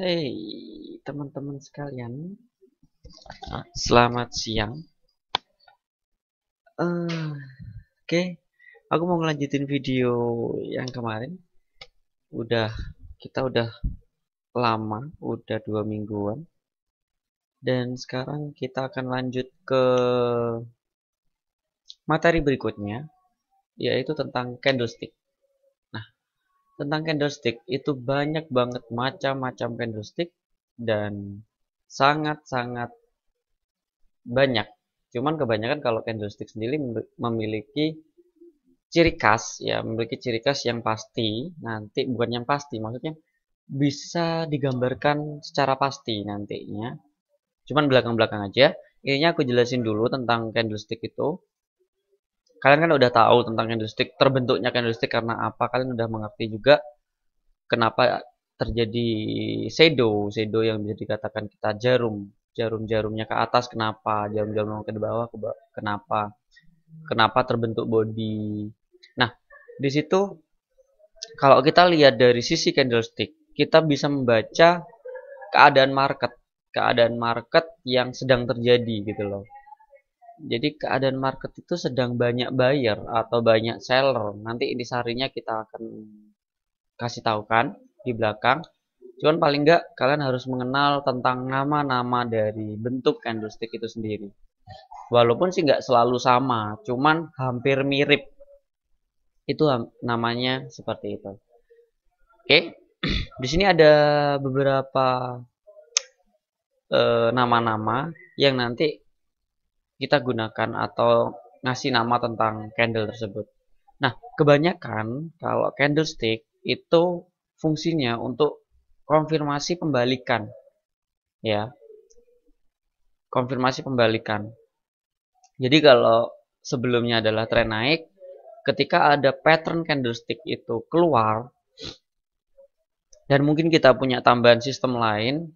Hey teman-teman sekalian, selamat siang. Oke, aku mau ngelanjutin video yang kemarin. Udah kita udah lama, udah 2 mingguan, dan sekarang kita akan lanjut ke materi berikutnya, yaitu tentang candlestick. Nah, tentang candlestick itu banyak banget macam-macam candlestick dan sangat-sangat banyak. Cuman kebanyakan kalau candlestick sendiri memiliki ciri khas, ya memiliki ciri khas yang pasti. Nanti bukan yang pasti, maksudnya bisa digambarkan secara pasti nantinya. Cuman belakang-belakang aja. Ini aku jelasin dulu tentang candlestick itu. Kalian kan udah tahu tentang candlestick, terbentuknya candlestick karena apa. Kalian udah mengerti juga kenapa terjadi shadow yang bisa dikatakan kita jarum-jarumnya ke atas, kenapa jarum-jarum ke bawah, kenapa terbentuk body. Nah, di situ kalau kita lihat dari sisi candlestick, kita bisa membaca keadaan market yang sedang terjadi gitu loh. Jadi keadaan market itu sedang banyak buyer atau banyak seller. Nanti intisarinya kita akan kasih tahu kan di belakang. Cuman paling enggak kalian harus mengenal tentang nama-nama dari bentuk candlestick itu sendiri. Walaupun sih nggak selalu sama, cuman hampir mirip. Itu namanya seperti itu. Oke, di sini ada beberapa nama-nama yang nanti kita gunakan atau ngasih nama tentang candle tersebut. Nah, kebanyakan kalau candlestick itu fungsinya untuk konfirmasi pembalikan, ya, konfirmasi pembalikan. Jadi kalau sebelumnya adalah tren naik, ketika ada pattern candlestick itu keluar dan mungkin kita punya tambahan sistem lain,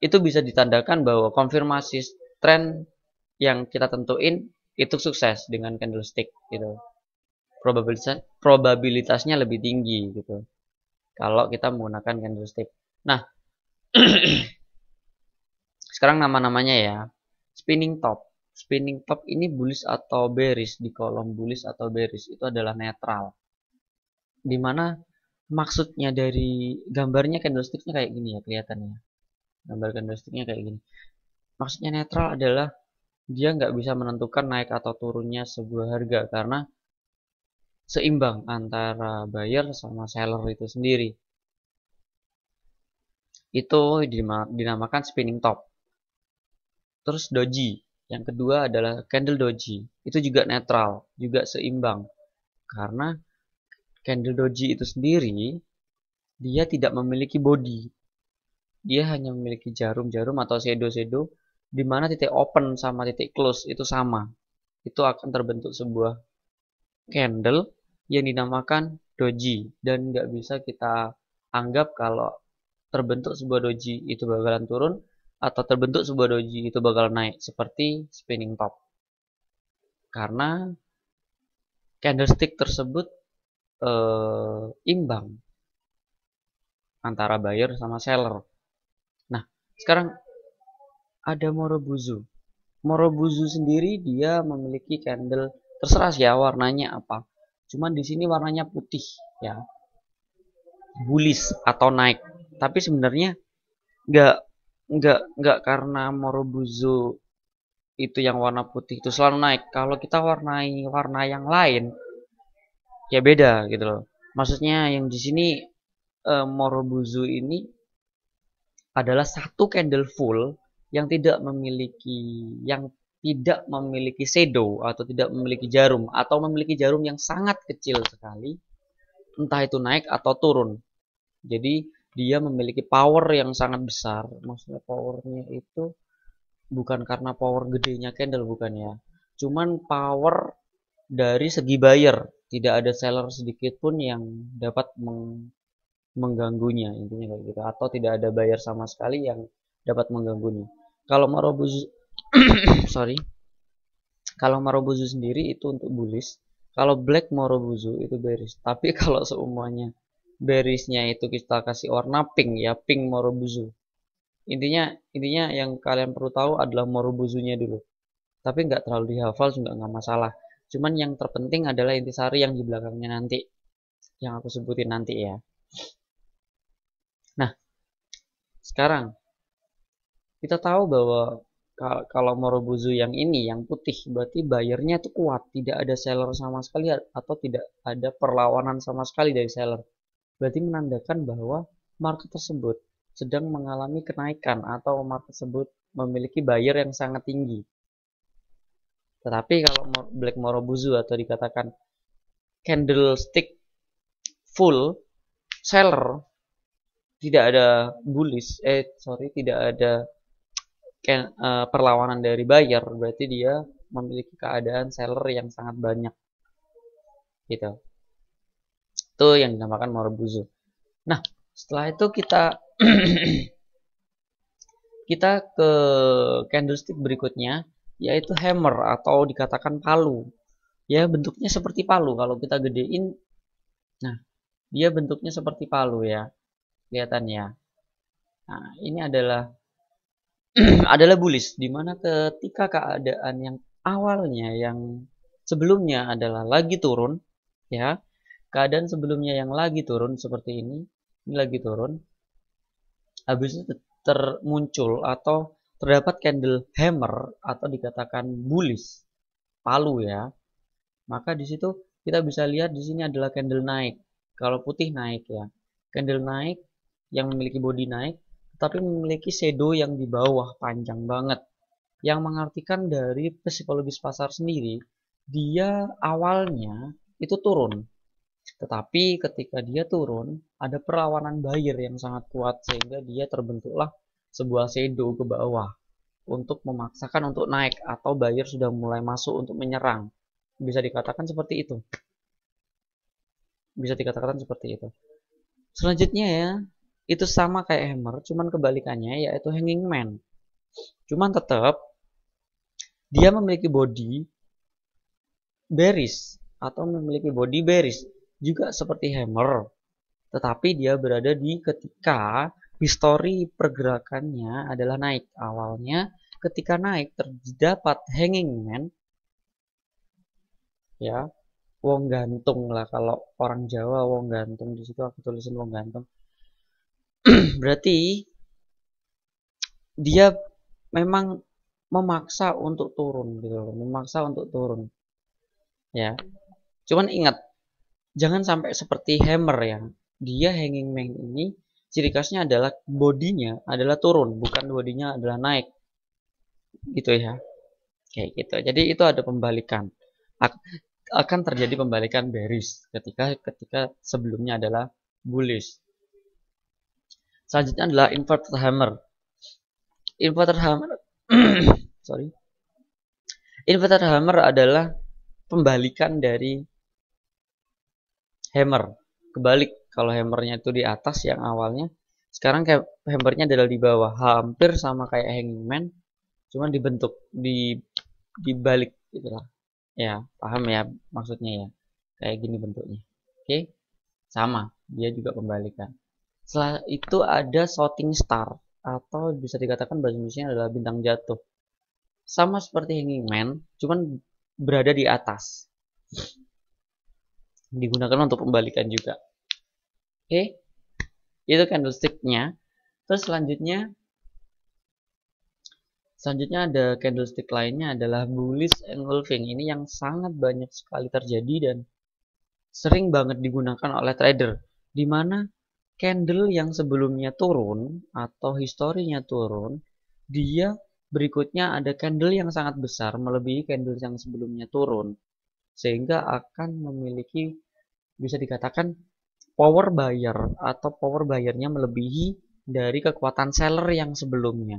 itu bisa ditandakan bahwa konfirmasi tren yang kita tentuin itu sukses dengan candlestick gitu. Probabilitasnya lebih tinggi gitu kalau kita menggunakan candlestick. Nah, sekarang nama-namanya ya. Spinning top ini bullish atau bearish. Di kolom bullish atau bearish itu adalah netral, dimana maksudnya dari gambarnya candlesticknya kayak gini ya, kelihatannya gambar candlesticknya kayak gini. Maksudnya netral adalah dia nggak bisa menentukan naik atau turunnya sebuah harga karena seimbang antara buyer sama seller itu sendiri. Itu dinamakan spinning top. Terus doji, yang kedua adalah candle doji. Itu juga netral, juga seimbang. Karena candle doji itu sendiri dia tidak memiliki body. Dia hanya memiliki jarum-jarum atau shadow-shadow di mana titik open sama titik close itu sama. Itu akan terbentuk sebuah candle yang dinamakan doji, dan nggak bisa kita anggap kalau terbentuk sebuah doji itu bakalan turun atau terbentuk sebuah doji itu bakal naik seperti spinning top, karena candlestick tersebut imbang antara buyer sama seller. Nah, sekarang ada Morobuzu. Morobuzu sendiri dia memiliki candle, terserah sih ya warnanya apa. Cuman di sini warnanya putih ya, bullish atau naik. Tapi sebenarnya nggak nggak karena Morobuzu itu yang warna putih itu selalu naik. Kalau kita warnai warna yang lain ya beda gitu loh. Maksudnya yang di sini Morobuzu ini adalah satu candle full yang tidak memiliki shadow atau tidak memiliki jarum atau memiliki jarum yang sangat kecil sekali, entah itu naik atau turun. Jadi dia memiliki power yang sangat besar. Maksudnya powernya itu bukan karena power gedenya candle, bukan ya. Cuman power dari segi buyer, tidak ada seller sedikit pun yang dapat mengganggunya, intinya kayak gitu, atau tidak ada buyer sama sekali yang dapat mengganggunya. Kalau Marobuzu sorry, kalau Marobuzu sendiri itu untuk bullish, kalau black Marobuzu itu bearish. Tapi kalau seumuanya bearish-nya itu kita kasih warna pink ya, pink Morobuzu. Intinya yang kalian perlu tahu adalah Morobuzunya dulu. Tapi nggak terlalu dihafal juga nggak masalah. Cuman yang terpenting adalah intisari yang di belakangnya nanti, yang aku sebutin nanti ya. Nah, sekarang kita tahu bahwa kalau Morobuzu yang ini, yang putih, berarti buyernya itu kuat, tidak ada seller sama sekali atau tidak ada perlawanan sama sekali dari seller. Berarti menandakan bahwa market tersebut sedang mengalami kenaikan atau market tersebut memiliki buyer yang sangat tinggi. Tetapi kalau Black Morobuzu atau dikatakan candlestick full seller, tidak ada bullish, tidak ada perlawanan dari buyer, berarti dia memiliki keadaan seller yang sangat banyak, gitu. Itu yang dinamakan Morobuzu. Nah, setelah itu kita kita ke candlestick berikutnya, yaitu hammer atau dikatakan palu. Ya, bentuknya seperti palu. Kalau kita gedein, nah, dia bentuknya seperti palu ya, kelihatannya. Nah, ini adalah adalah bullish, dimana ketika keadaan yang awalnya yang sebelumnya adalah lagi turun, ya, keadaan sebelumnya yang lagi turun seperti ini lagi turun, habis itu termuncul atau terdapat candle hammer atau dikatakan bullish palu ya, maka di situ kita bisa lihat di sini adalah candle naik. Kalau putih naik ya, candle naik yang memiliki body naik, tapi memiliki shadow yang di bawah panjang banget, yang mengartikan dari psikologis pasar sendiri, dia awalnya itu turun, tetapi ketika dia turun ada perlawanan buyer yang sangat kuat sehingga dia terbentuklah sebuah shadow ke bawah untuk memaksakan untuk naik, atau buyer sudah mulai masuk untuk menyerang. Bisa dikatakan seperti itu. Bisa dikatakan seperti itu. Selanjutnya ya, itu sama kayak hammer, cuman kebalikannya yaitu hanging man. Cuman tetap dia memiliki body bearish atau memiliki body bearish juga seperti hammer. Tetapi dia berada di ketika histori pergerakannya adalah naik. Awalnya ketika naik terdapat hanging man ya, wong gantung lah kalau orang Jawa, wong gantung, di situ aku tulisin wong gantung. Berarti dia memang memaksa untuk turun gitu loh, memaksa untuk turun ya. Cuman ingat, jangan sampai seperti hammer ya. Dia hanging man ini ciri khasnya adalah bodinya adalah turun, bukan bodinya adalah naik, gitu ya, kayak gitu. Jadi itu ada pembalikan, akan terjadi pembalikan bearish ketika sebelumnya adalah bullish. Selanjutnya adalah inverted hammer. Inverted hammer sorry, inverted hammer adalah pembalikan dari hammer. Kebalik, kalau hammernya itu di atas yang awalnya, sekarang kayak hammernya adalah di bawah, hampir sama kayak hanging man, cuman dibentuk dibalik gitulah ya, paham ya maksudnya ya, kayak gini bentuknya. Oke, sama, dia juga pembalikan. Setelah itu ada shooting star, atau bisa dikatakan bahasa Indonesia adalah bintang jatuh, sama seperti hanging man, cuman berada di atas, digunakan untuk pembalikan juga. Oke, itu candlesticknya. Terus selanjutnya ada candlestick lainnya adalah bullish engulfing. Ini yang sangat banyak sekali terjadi dan sering banget digunakan oleh trader, dimana candle yang sebelumnya turun atau historinya turun, dia berikutnya ada candle yang sangat besar melebihi candle yang sebelumnya turun, sehingga akan memiliki, bisa dikatakan, power buyer atau power buyernya melebihi dari kekuatan seller yang sebelumnya.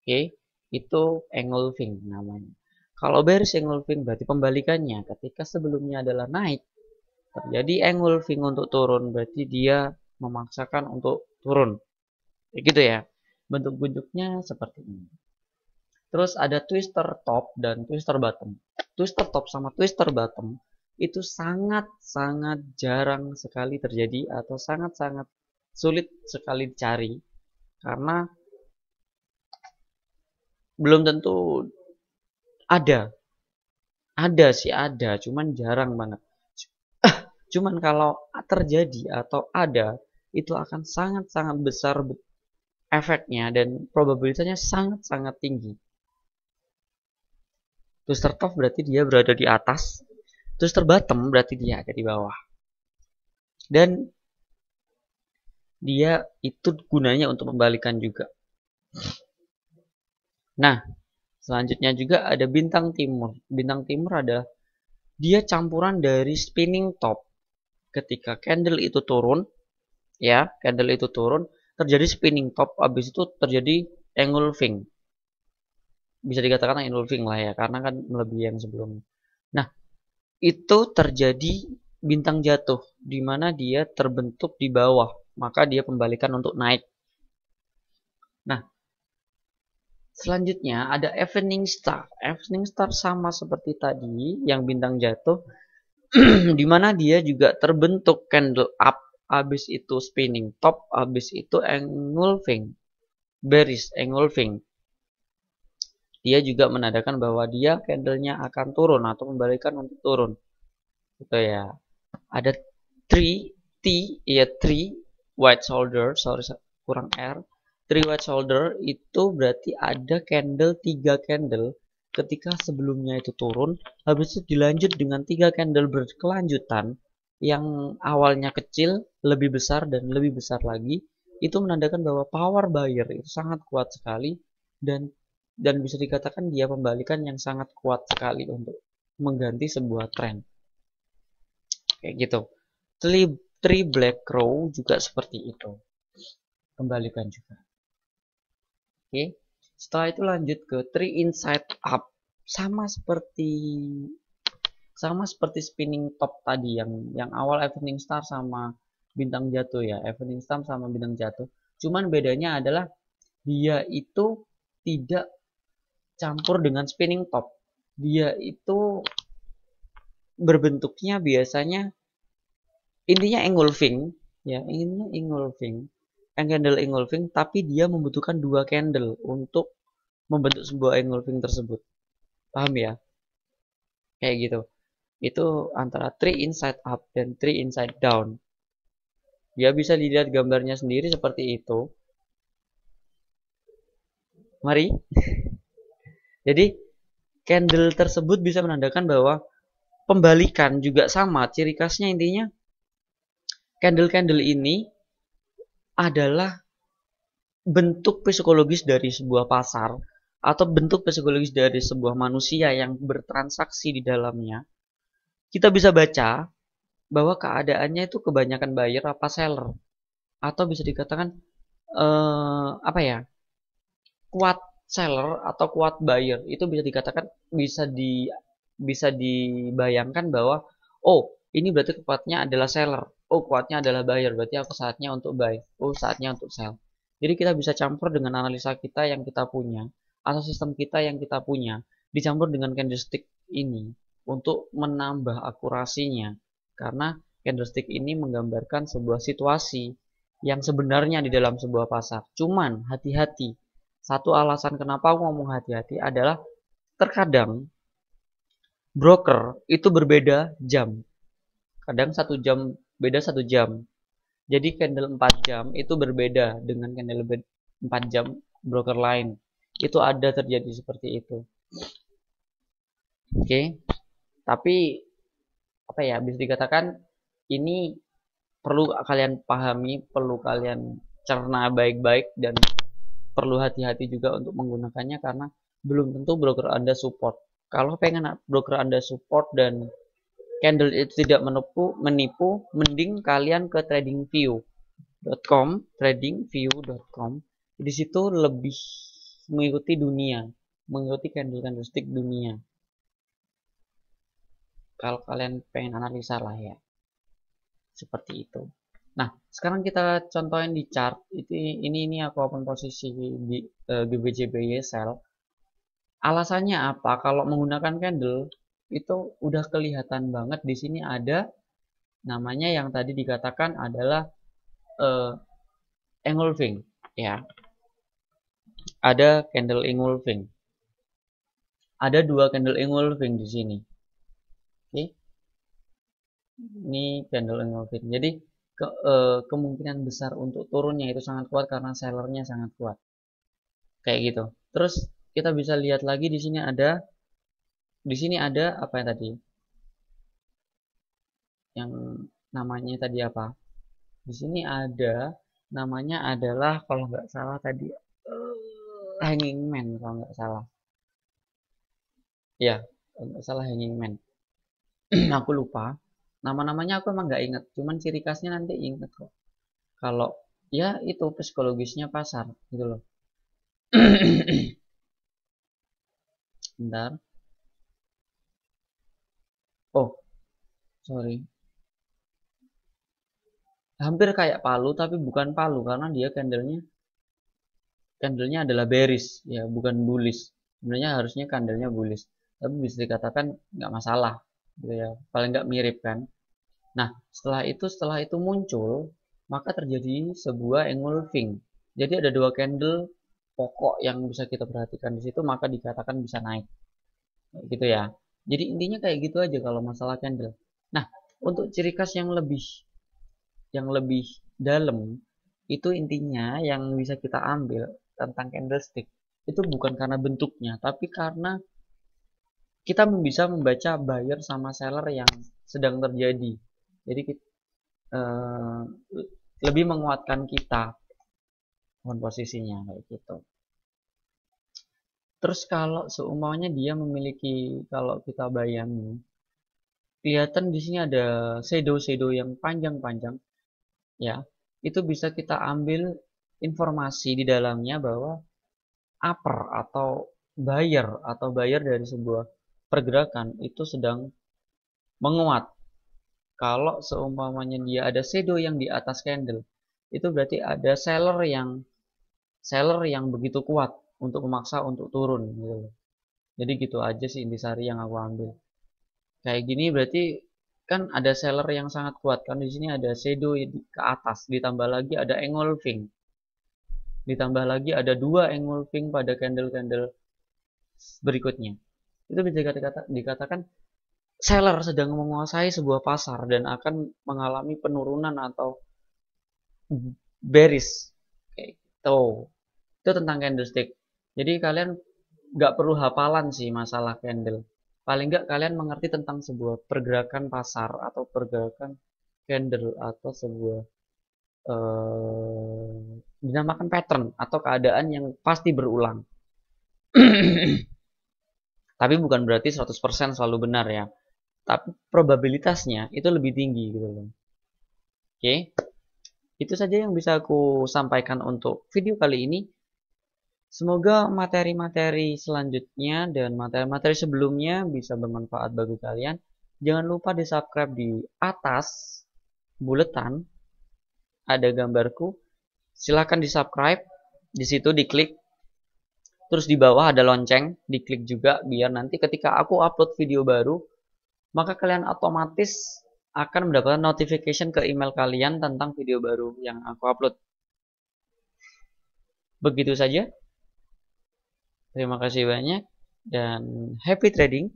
Oke, itu engulfing namanya. Kalau bearish engulfing berarti pembalikannya, ketika sebelumnya adalah naik, terjadi engulfing untuk turun, berarti dia memaksakan untuk turun. Gitu ya. Bentuk-bentuknya seperti ini. Terus ada twister top dan twister bottom. Twister top sama twister bottom itu sangat-sangat jarang sekali terjadi atau sangat-sangat sulit sekali dicari karena belum tentu ada. Ada sih ada, cuman jarang banget. Cuman kalau terjadi atau ada, itu akan sangat-sangat besar efeknya dan probabilitasnya sangat-sangat tinggi. Terus tertop berarti dia berada di atas, terus terbottom berarti dia ada di bawah. Dan dia itu gunanya untuk membalikan juga. Nah, selanjutnya juga ada bintang timur. Bintang timur adalah dia campuran dari spinning top. Ketika candle itu turun, ya, candle itu turun, terjadi spinning top, habis itu terjadi engulfing. Bisa dikatakan engulfing lah ya, karena kan melebihi yang sebelumnya. Nah, itu terjadi bintang jatuh, di mana dia terbentuk di bawah, maka dia pembalikan untuk naik. Nah, selanjutnya ada evening star. Evening star sama seperti tadi yang bintang jatuh, di mana dia juga terbentuk candle up, habis itu spinning top, habis itu engulfing, bearish engulfing. Dia juga menandakan bahwa dia candlenya akan turun atau membalikan untuk turun. Gitu ya. Ada three white shoulder, sorry kurang R. Three white shoulder itu berarti ada candle, 3 candle ketika sebelumnya itu turun, habis itu dilanjut dengan 3 candle berkelanjutan yang awalnya kecil, lebih besar dan lebih besar lagi, itu menandakan bahwa power buyer itu sangat kuat sekali dan bisa dikatakan dia pembalikan yang sangat kuat sekali untuk mengganti sebuah tren. Kayak gitu. Three black crow juga seperti itu. Kembalikan juga. Oke. Setelah itu lanjut ke three inside up. Sama seperti spinning top tadi yang awal evening star sama bintang jatuh ya. Evening star sama bintang jatuh. Cuman bedanya adalah dia itu tidak campur dengan spinning top. Dia itu berbentuknya biasanya intinya engulfing ya, intinya engulfing, candle engulfing, tapi dia membutuhkan 2 candle untuk membentuk sebuah engulfing tersebut. Paham ya? Kayak gitu. Itu antara three inside up dan three inside down. Ya bisa dilihat gambarnya sendiri seperti itu. Mari. Jadi candle tersebut bisa menandakan bahwa pembalikan juga sama. Ciri khasnya intinya candle-candle ini adalah bentuk psikologis dari sebuah pasar atau bentuk psikologis dari sebuah manusia yang bertransaksi di dalamnya. Kita bisa baca bahwa keadaannya itu kebanyakan buyer apa seller, atau bisa dikatakan apa ya, kuat seller atau kuat buyer. Itu bisa dikatakan bisa dibayangkan bahwa oh ini berarti kuatnya adalah seller, oh kuatnya adalah buyer, berarti aku saatnya untuk buy, oh saatnya untuk sell. Jadi kita bisa campur dengan analisa kita yang kita punya atau sistem kita yang kita punya, dicampur dengan candlestick ini untuk menambah akurasinya. Karena candlestick ini menggambarkan sebuah situasi yang sebenarnya di dalam sebuah pasar. Cuman hati-hati. Satu alasan kenapa aku ngomong hati-hati adalah terkadang broker itu berbeda jam. Kadang 1 jam beda 1 jam. Jadi candle 4 jam itu berbeda dengan candle 4 jam broker lain. Itu ada terjadi seperti itu. Oke. Tapi apa ya, bisa dikatakan ini perlu kalian pahami, perlu kalian cerna baik-baik dan perlu hati-hati juga untuk menggunakannya karena belum tentu broker Anda support. Kalau pengen broker Anda support dan candle itu tidak menipu, mending kalian ke tradingview.com. Di situ lebih mengikuti dunia, mengikuti candlestick dunia. Kalau kalian pengen analisa lah ya, seperti itu. Nah, sekarang kita contohin di chart. Ini aku open posisi di GBJBY sell. Alasannya apa? Kalau menggunakan candle, itu udah kelihatan banget di sini ada namanya yang tadi dikatakan adalah uh, engulfing ya. Ada candle engulfing. Ada dua candle engulfing di sini. Oke. Ini candle engulfing. Jadi kemungkinan besar untuk turunnya itu sangat kuat karena sellernya sangat kuat. Kayak gitu. Terus kita bisa lihat lagi di sini ada apa yang tadi? Yang namanya tadi apa? Di sini ada namanya adalah kalau nggak salah tadi hanging man kalau nggak salah. Ya, kalau nggak salah hanging man. Aku lupa. Nama-namanya aku emang nggak inget. Cuman ciri khasnya nanti inget kok. Kalau ya itu psikologisnya pasar gitu loh. Bentar. Oh, sorry. Hampir kayak palu tapi bukan palu karena dia candlenya adalah bearish ya, bukan bullish. Sebenarnya harusnya candlenya bullish. Tapi bisa dikatakan nggak masalah gitu ya. Paling nggak mirip kan. Nah, setelah itu muncul, maka terjadi sebuah engulfing. Jadi ada dua candle pokok yang bisa kita perhatikan di situ, maka dikatakan bisa naik. Gitu ya. Jadi intinya kayak gitu aja kalau masalah candle. Nah, untuk ciri khas yang lebih dalam itu intinya yang bisa kita ambil tentang candlestick itu bukan karena bentuknya, tapi karena kita bisa membaca buyer sama seller yang sedang terjadi. Jadi eh, lebih menguatkan kita posisinya kayak gitu. Terus kalau seumpamanya dia memiliki, kalau kita bayangin, kelihatan di sini ada shadow-shadow yang panjang-panjang, ya. Itu bisa kita ambil informasi di dalamnya bahwa upper atau buyer dari sebuah pergerakan itu sedang menguat. Kalau seumpamanya dia ada shadow yang di atas candle, itu berarti ada seller yang begitu kuat untuk memaksa untuk turun gitu. Jadi gitu aja sih intisari yang aku ambil. Kayak gini berarti kan ada seller yang sangat kuat kan, di sini ada shadow ke atas, ditambah lagi ada engulfing, ditambah lagi ada dua engulfing pada candle-candle berikutnya. Itu bisa dikatakan seller sedang menguasai sebuah pasar dan akan mengalami penurunan atau bearish kayak gitu. Itu tentang candlestick. Jadi kalian nggak perlu hafalan sih masalah candle. Paling nggak kalian mengerti tentang sebuah pergerakan pasar atau pergerakan candle atau sebuah dinamakan pattern atau keadaan yang pasti berulang. Tapi bukan berarti 100% selalu benar ya. Tapi probabilitasnya itu lebih tinggi gitu loh. Oke. Itu saja yang bisa aku sampaikan untuk video kali ini. Semoga materi-materi selanjutnya dan materi-materi sebelumnya bisa bermanfaat bagi kalian. Jangan lupa di-subscribe di atas buletan ada gambarku. Silahkan di-subscribe. Di situ diklik. Terus di bawah ada lonceng, diklik juga biar nanti ketika aku upload video baru, maka kalian otomatis akan mendapatkan notification ke email kalian tentang video baru yang aku upload. Begitu saja. Terima kasih banyak dan happy trading.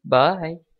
Bye.